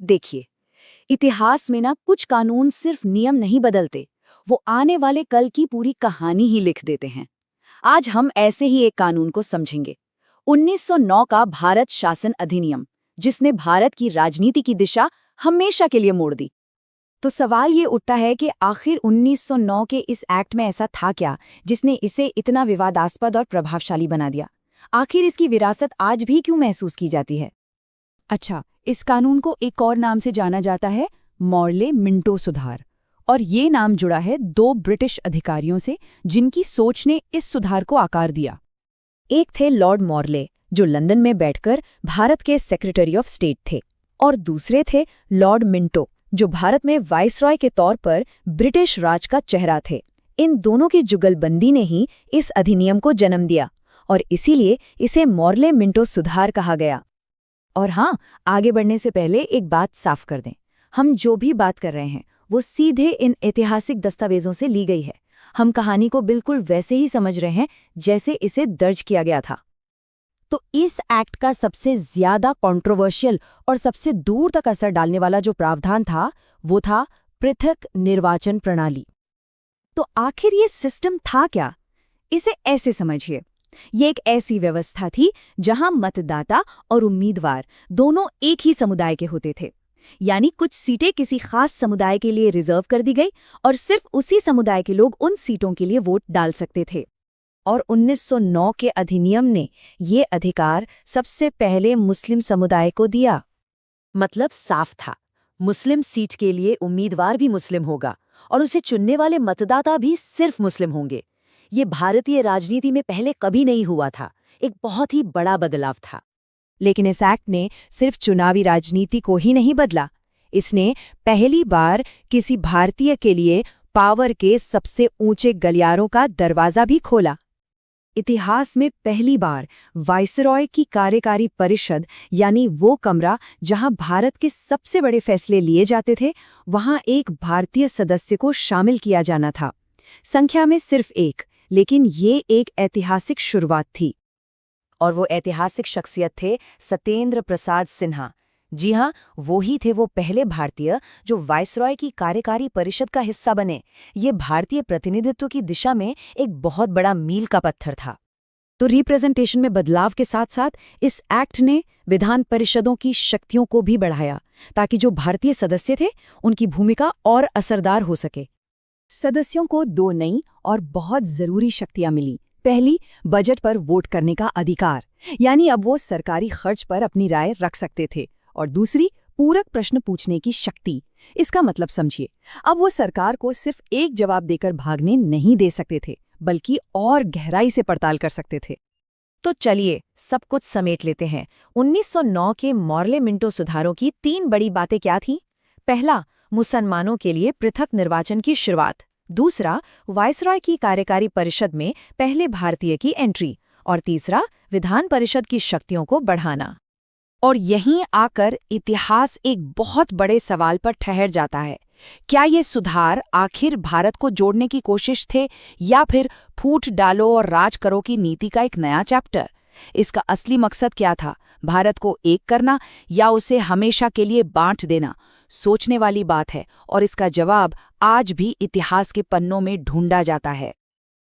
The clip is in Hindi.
देखिए, इतिहास में ना कुछ कानून सिर्फ नियम नहीं बदलते, वो आने वाले कल की पूरी कहानी ही लिख देते हैं। आज हम ऐसे ही एक कानून को समझेंगे। 1909 का भारत शासन अधिनियम, जिसने भारत की राजनीति की दिशा हमेशा के लिए मोड़ दी। तो सवाल ये उठता है कि आखिर 1909 के इस एक्ट में ऐसा था क्या जिसने इसे इतना विवादास्पद और प्रभावशाली बना दिया? आखिर इसकी विरासत आज भी क्यों महसूस की जाती है? अच्छा, इस कानून को एक और नाम से जाना जाता है, मॉर्ले मिंटो सुधार। और ये नाम जुड़ा है दो ब्रिटिश अधिकारियों से जिनकी सोच ने इस सुधार को आकार दिया। एक थे लॉर्ड मॉर्ले, जो लंदन में बैठकर भारत के सेक्रेटरी ऑफ स्टेट थे, और दूसरे थे लॉर्ड मिंटो, जो भारत में वाइसरॉय के तौर पर ब्रिटिश राज का चेहरा थे। इन दोनों की जुगलबंदी ने ही इस अधिनियम को जन्म दिया, और इसीलिए इसे मॉर्ले मिंटो सुधार कहा गया। और हाँ, आगे बढ़ने से पहले एक बात साफ कर दें, हम जो भी बात कर रहे हैं वो सीधे इन ऐतिहासिक दस्तावेजों से ली गई है। हम कहानी को बिल्कुल वैसे ही समझ रहे हैं जैसे इसे दर्ज किया गया था। तो इस एक्ट का सबसे ज्यादा कंट्रोवर्शियल और सबसे दूर तक असर डालने वाला जो प्रावधान था, वो था पृथक निर्वाचन प्रणाली। तो आखिर ये सिस्टम था क्या? इसे ऐसे समझिए, ये एक ऐसी व्यवस्था थी जहां मतदाता और उम्मीदवार दोनों एक ही समुदाय के होते थे। यानी कुछ सीटें किसी खास समुदाय के लिए रिजर्व कर दी गई और सिर्फ उसी समुदाय के लोग उन सीटों के लिए वोट डाल सकते थे। और 1909 के अधिनियम ने ये अधिकार सबसे पहले मुस्लिम समुदाय को दिया। मतलब साफ था, मुस्लिम सीट के लिए उम्मीदवार भी मुस्लिम होगा और उसे चुनने वाले मतदाता भी सिर्फ मुस्लिम होंगे। ये भारतीय राजनीति में पहले कभी नहीं हुआ था, एक बहुत ही बड़ा बदलाव था। लेकिन इस एक्ट ने सिर्फ चुनावी राजनीति को ही नहीं बदला, इसने पहली बार किसी भारतीय के लिए पावर के सबसे ऊंचे गलियारों का दरवाजा भी खोला। इतिहास में पहली बार वाइसरॉय की कार्यकारी परिषद, यानी वो कमरा जहां भारत के सबसे बड़े फैसले लिए जाते थे, वहां एक भारतीय सदस्य को शामिल किया जाना था। संख्या में सिर्फ एक, लेकिन ये एक ऐतिहासिक शुरुआत थी। और वो ऐतिहासिक शख्सियत थे सत्येंद्र प्रसाद सिन्हा। जी हाँ, वो ही थे वो पहले भारतीय जो वाइसरॉय की कार्यकारी परिषद का हिस्सा बने। ये भारतीय प्रतिनिधित्व की दिशा में एक बहुत बड़ा मील का पत्थर था। तो रिप्रेजेंटेशन में बदलाव के साथ साथ इस एक्ट ने विधान परिषदों की शक्तियों को भी बढ़ाया, ताकि जो भारतीय सदस्य थे उनकी भूमिका और असरदार हो सके। सदस्यों को दो नई और बहुत जरूरी शक्तियां मिली। पहली, बजट पर वोट करने का अधिकार, यानी अब वो सरकारी खर्च पर अपनी राय रख सकते थे। और दूसरी, पूरक प्रश्न पूछने की शक्ति। इसका मतलब समझिए, अब वो सरकार को सिर्फ एक जवाब देकर भागने नहीं दे सकते थे, बल्कि और गहराई से पड़ताल कर सकते थे। तो चलिए सब कुछ समेट लेते हैं। 1909 के मॉर्ले मिंटो सुधारों की 3 बड़ी बातें क्या थीं? पहला, मुसलमानों के लिए पृथक निर्वाचन की शुरुआत। दूसरा, वाइसरॉय की कार्यकारी परिषद में पहले भारतीय की एंट्री। और तीसरा, विधान परिषद की शक्तियों को बढ़ाना। और यहीं आकर इतिहास एक बहुत बड़े सवाल पर ठहर जाता है। क्या ये सुधार आखिर भारत को जोड़ने की कोशिश थे, या फिर फूट डालो और राज करो की नीति का एक नया चैप्टर? इसका असली मकसद क्या था, भारत को एक करना या उसे हमेशा के लिए बांट देना? सोचने वाली बात है, और इसका जवाब आज भी इतिहास के पन्नों में ढूंढा जाता है।